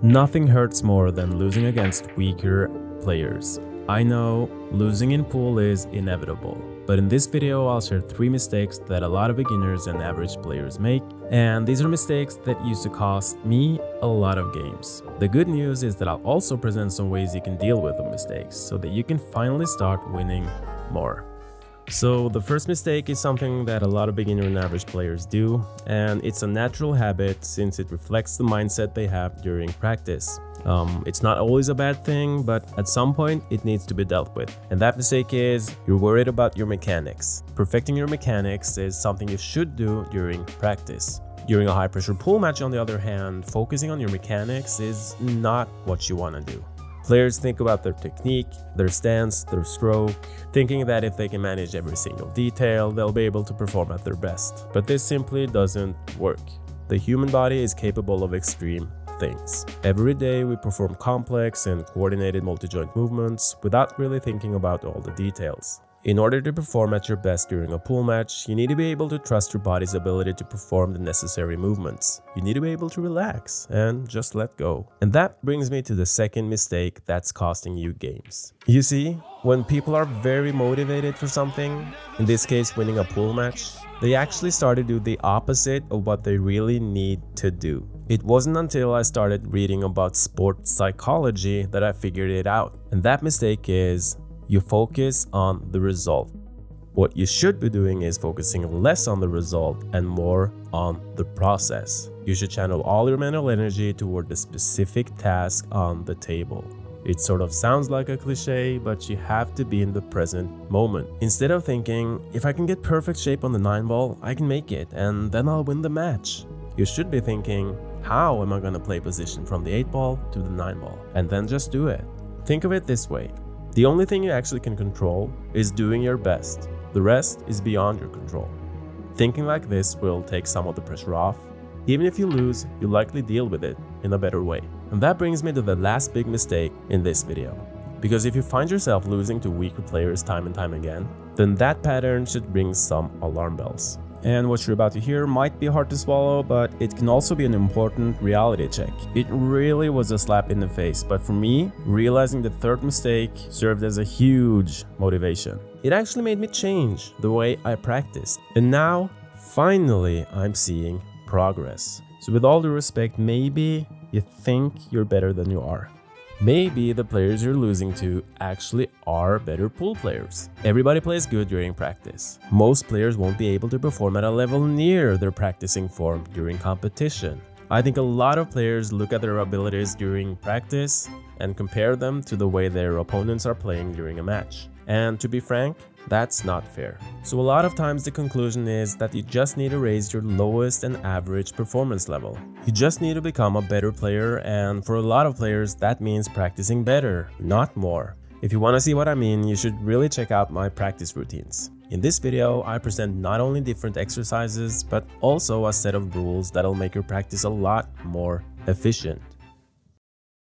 Nothing hurts more than losing against weaker players. I know losing in pool is inevitable, but in this video I'll share 3 mistakes that a lot of beginners and average players make, and these are mistakes that used to cost me a lot of games. The good news is that I'll also present some ways you can deal with the mistakes so that you can finally start winning more. So the first mistake is something that a lot of beginner and average players do, and it's a natural habit since it reflects the mindset they have during practice. It's not always a bad thing, but at some point it needs to be dealt with. And that mistake is you're worried about your mechanics. Perfecting your mechanics is something you should do during practice. During a high pressure pool match, on the other hand, focusing on your mechanics is not what you want to do. Players think about their technique, their stance, their stroke, thinking that if they can manage every single detail, they'll be able to perform at their best. But this simply doesn't work. The human body is capable of extreme things. Every day we perform complex and coordinated multi-joint movements without really thinking about all the details. In order to perform at your best during a pool match, you need to be able to trust your body's ability to perform the necessary movements. You need to be able to relax and just let go. And that brings me to the second mistake that's costing you games. You see, when people are very motivated for something, in this case winning a pool match, they actually start to do the opposite of what they really need to do. It wasn't until I started reading about sports psychology that I figured it out. And that mistake is you focus on the result. What you should be doing is focusing less on the result and more on the process. You should channel all your mental energy toward the specific task on the table. It sort of sounds like a cliche, but you have to be in the present moment. Instead of thinking, if I can get perfect shape on the 9-ball, I can make it and then I'll win the match. You should be thinking, how am I going to play position from the 8-ball to the 9-ball? And then just do it. Think of it this way. The only thing you actually can control is doing your best. The rest is beyond your control. Thinking like this will take some of the pressure off. Even if you lose, you'll likely deal with it in a better way. And that brings me to the last big mistake in this video. Because if you find yourself losing to weaker players time and time again, then that pattern should ring some alarm bells. And what you're about to hear might be hard to swallow, but it can also be an important reality check. It really was a slap in the face, but for me, realizing the third mistake served as a huge motivation. It actually made me change the way I practice. And now, finally, I'm seeing progress. So with all due respect, maybe you think you're better than you are. Maybe the players you're losing to actually are better pool players. Everybody plays good during practice. Most players won't be able to perform at a level near their practicing form during competition. I think a lot of players look at their abilities during practice and compare them to the way their opponents are playing during a match. And to be frank, that's not fair. So a lot of times the conclusion is that you just need to raise your lowest and average performance level. You just need to become a better player, and for a lot of players that means practicing better, not more. If you want to see what I mean, you should really check out my practice routines. In this video, I present not only different exercises, but also a set of rules that'll make your practice a lot more efficient.